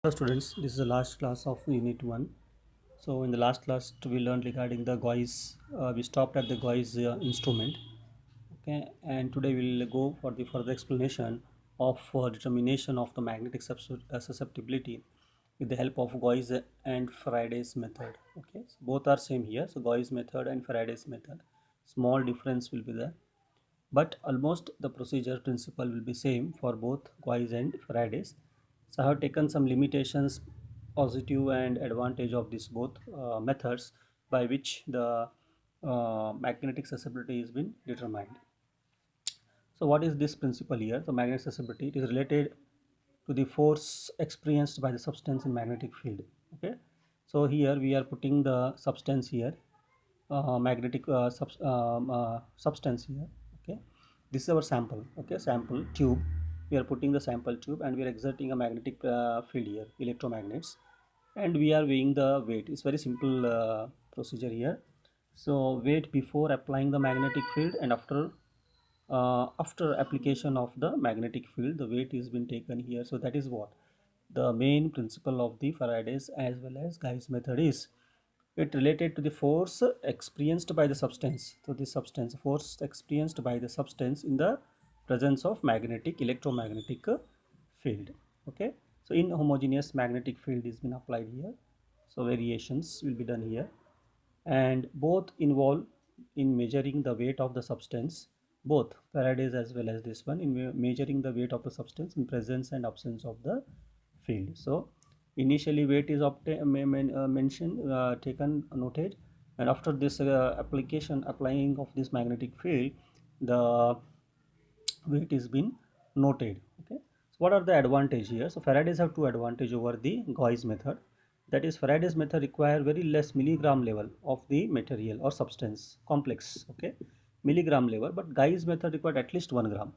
Hello students, this is the last class of Unit 1. So in the last class we learned regarding the Gauss, we stopped at the Gauss instrument, okay, and today we will go for the further explanation of determination of the magnetic susceptibility with the help of Gauss and Faraday's method, okay. So both are same here, so Gauss method and Faraday's method. Small difference will be there, but almost the procedure principle will be same for both Gauss and Faraday's. So I have taken some limitations, positive and advantage of these both methods by which the magnetic susceptibility has been determined. So what is this principle here? The magnetic susceptibility, it is related to the force experienced by the substance in magnetic field. Okay, so here we are putting the substance here, magnetic substance here. Okay, this is our sample. Okay, sample tube. We are putting the sample tube and we are exerting a magnetic field here, electromagnets, and we are weighing the weight. It's very simple procedure here. So weight before applying the magnetic field and after application of the magnetic field, the weight is been taken here. So that is what the main principle of the Faraday's as well as Gauss method is. It related to the force experienced by the substance. So the substance force experienced by the substance in the presence of magnetic electromagnetic field. Okay, so inhomogeneous magnetic field is been applied here, so variations will be done here, and both involve in measuring the weight of the substance, both Faraday's as well as this one, in measuring the weight of the substance in presence and absence of the field. So initially weight is mentioned, taken, noted, and after this applying of this magnetic field, the weight is been noted. Okay, so what are the advantage here? So Faraday's have two advantage over the Gauss method. That is, Faraday's method require very less milligram level of the material or substance complex. Okay, milligram level, but Gauss method required at least 1 gram.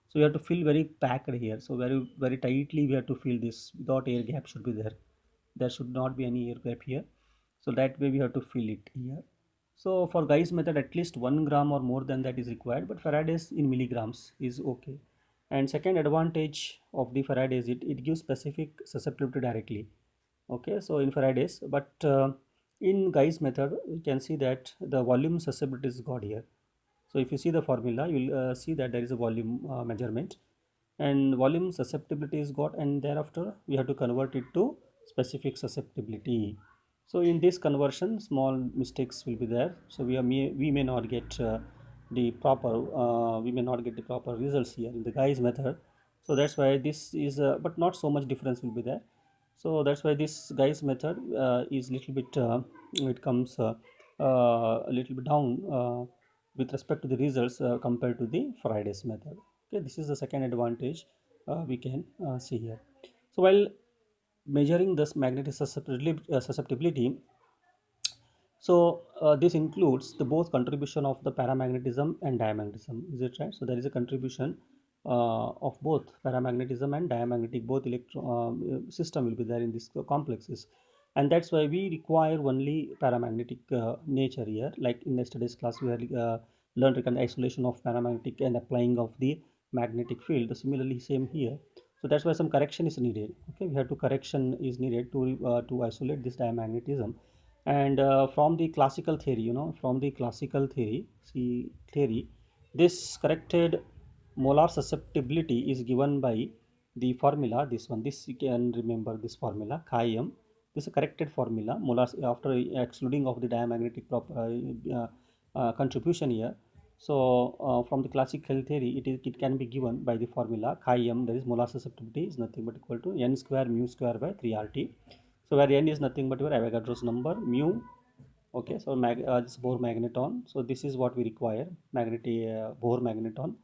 So you have to fill very packed here, so very tightly we have to fill this, without air gap should be there. There should not be any air gap here, so that way we have to fill it here. So for Gauss method, at least 1 gram or more than that is required, but Faraday's in milligrams is okay. And second advantage of the Faraday's, it gives specific susceptibility directly. Okay, so in Faraday's, but in Gauss method, you can see that the volume susceptibility is got here. So if you see the formula, you will see that there is a volume measurement, and volume susceptibility is got, and thereafter we have to convert it to specific susceptibility. So in this conversion, small mistakes will be there. So we may not get the proper we may not get the proper results here in the Gauss method. So that's why this is, but not so much difference will be there. So that's why this Gauss method is little bit it comes a little bit down with respect to the results compared to the Faraday's method. Okay, this is the second advantage we can see here. So while measuring this magnetic susceptibility, so this includes the both contribution of the paramagnetism and diamagnetism. Is it right? So there is a contribution of both paramagnetism and diamagnetic, both system will be there in this complexes, and that's why we require only paramagnetic nature here. Like in yesterday's class, we had learned regarding isolation of paramagnetic and applying of the magnetic field. Similarly, same here. So that's why some correction is needed. Okay, we have to correction is needed to isolate this diamagnetism. And from the classical theory, from the classical theory, this corrected molar susceptibility is given by the formula, this one, this you can remember, this formula chi m. This is a corrected formula, molar after excluding of the diamagnetic contribution here. So from the classical theory, it can be given by the formula chi m, that is molar susceptibility is nothing but equal to n square mu square by 3RT. So where n is nothing but your Avogadro's number, mu. Okay, so this Bohr magneton. So this is what we require, magnetic Bohr magneton,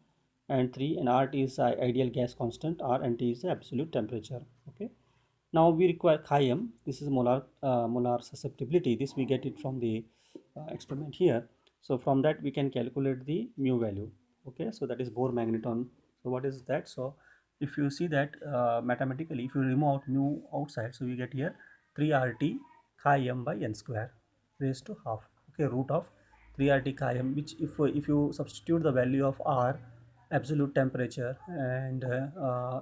and 3, and RT is ideal gas constant, R and T is the absolute temperature. Okay, now we require chi m. This is molar susceptibility. This we get it from the experiment here. So from that we can calculate the mu value. Okay, so that is Bohr magneton. So what is that? So if you see that mathematically, if you remove out mu outside, so we get here 3RT chi m by n square raised to half. Okay, root of 3RT chi m, which if you substitute the value of R, absolute temperature, and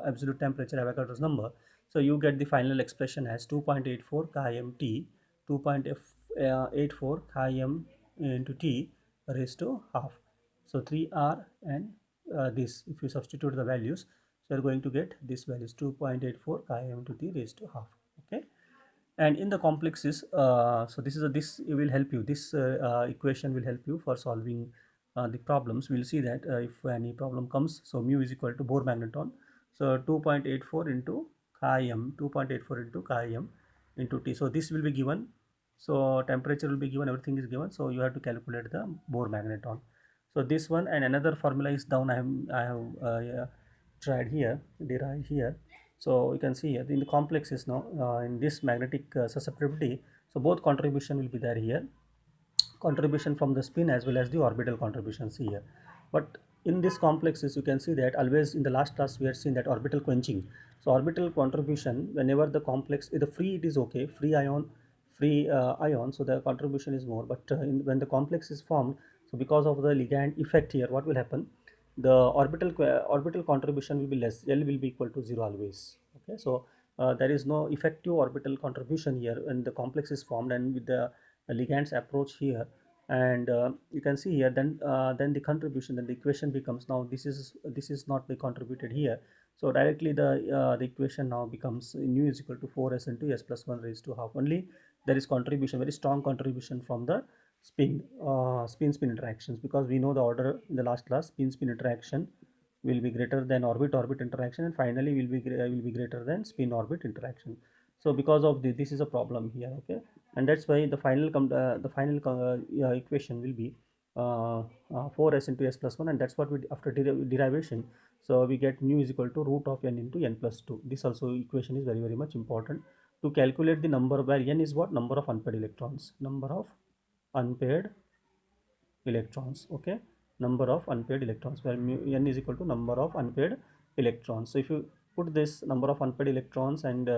absolute temperature Avogadro's number, So you get the final expression as 2.84 km t, 2.84 km into t raised to half. So 3r and this, if you substitute the values, so you're going to get this values 2.84 km to t raised to half. Okay, and in the complexes, so this will help you, this equation will help you for solving the problems. We'll see that if any problem comes, so mu is equal to Bohr magneton, so 2.84 into chi m, 2.84 into chi m into t. So this will be given, so temperature will be given, everything is given, so you have to calculate the Bohr magneton. So this one, and another formula is down, I have yeah, tried here, derived here. So you can see here in the complexes now, in this magnetic susceptibility, so both contribution will be there here, contribution from the spin as well as the orbital contributions here. But in this complexes, you can see that always in the last class we had seen that orbital quenching. So orbital contribution, whenever the complex, the free it is okay, free ion, so the contribution is more. But when the complex is formed, so because of the ligand effect here, what will happen? The orbital contribution will be less. L will be equal to 0 always. Okay, so there is no effective orbital contribution here when the complex is formed, and with the ligands approach here, and you can see here, then the contribution, then the equation becomes, now this is not be contributed here, so directly the equation now becomes nu is equal to 4s into s plus 1 raised to half. Only there is contribution, very strong contribution from the spin interactions, because we know the order in the last class, spin interaction will be greater than orbit orbit interaction, and finally will be greater than spin orbit interaction. So because of this is a problem here. Okay, and that's why the final equation will be 4s into s plus 1, and that's what we, after derivation, so we get mu is equal to root of n into n plus 2. This also equation is very much important to calculate the number, where n is what, number of unpaired electrons, number of unpaired electrons. Okay, number of unpaired electrons, where n is equal to number of unpaired electrons. So if you put this number of unpaired electrons and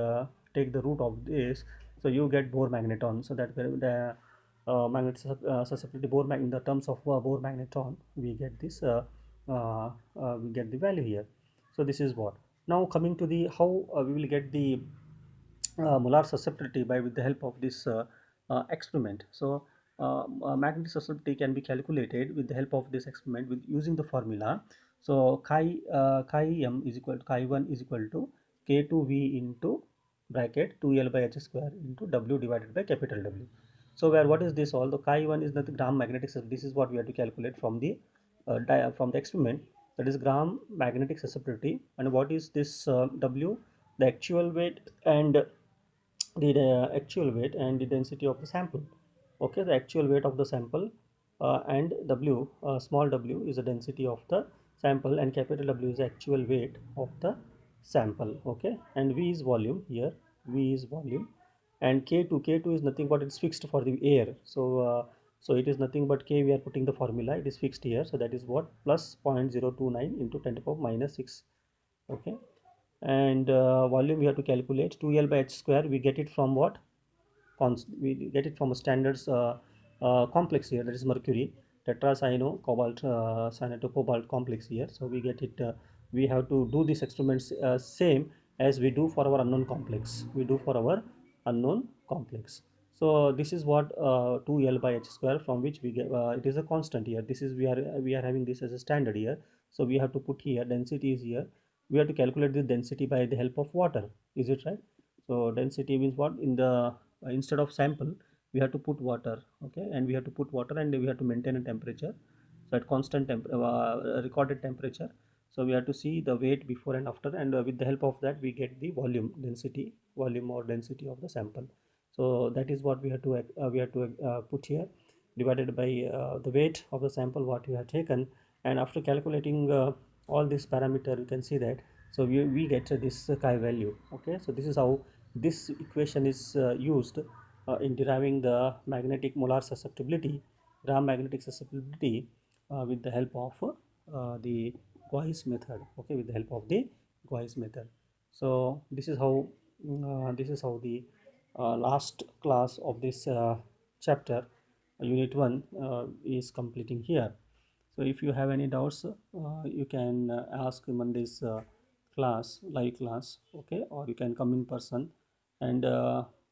take the root of this, so you get Bohr magneton. So that the magnet susceptibility in the terms of Bohr magneton, we get this we get the value here. So this is what. Now coming to the how we will get the molar susceptibility by with the help of this experiment. So magnetic susceptibility can be calculated with the help of this experiment with using the formula. So chi m is equal to, chi1 is equal to k2v into bracket 2l by h square into w divided by capital W. So where what is this all? The chi1 is nothing, gram magnetic susceptibility. This is what we have to calculate from the experiment, that is gram magnetic susceptibility. And what is this W? The actual weight and the actual weight and the density of the sample. Okay, the actual weight of the sample, and W, small w is the density of the sample, and capital W is the actual weight of the sample. Okay, and V is volume here, V is volume, and K2 is nothing but it's fixed for the air. So it is nothing but K, we are putting the formula, it is fixed here, so that is what, plus 0.029 into 10 to the power minus 6. Okay, and volume we have to calculate 2l by h square, we get it from what, we get it from a standards complex here, that is mercury tetracyano cobalt cyanoto cobalt complex here. So we get it, we have to do these experiments same as we do for our unknown complex, so this is what 2l by h square, from which we get it is a constant here, this is we are having this as a standard here. So we have to put here density is here, we have to calculate the density by the help of water, is it right? So density means what, in the instead of sample we have to put water. Okay, and we have to put water, and we have to maintain a temperature, so at constant recorded temperature. So we have to see the weight before and after, and with the help of that we get the volume or density of the sample. So that is what we have to put here, divided by the weight of the sample what you have taken. And after calculating all these parameter, you can see that, so we get this chi value. Okay, so this is how this equation is used in deriving the magnetic molar susceptibility, gram magnetic susceptibility, with the help of the Gauss method. Okay, with the help of the Gauss method. So this is how the last class of this chapter, unit 1, is completing here. So if you have any doubts, you can ask in this class, live class, okay, or you can come in person and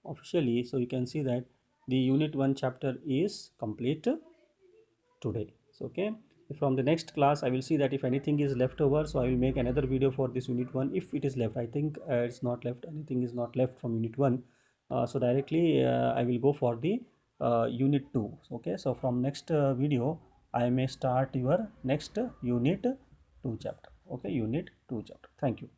officially. So you can see that the unit 1 chapter is complete today. So okay, from the next class I will see that if anything is left over, so I will make another video for this unit 1 if it is left. I think it's not left, anything is not left from unit 1. So directly I will go for the unit 2. Okay, so from next video I may start your next unit 2 chapter. Okay, unit 2 chapter. Thank you.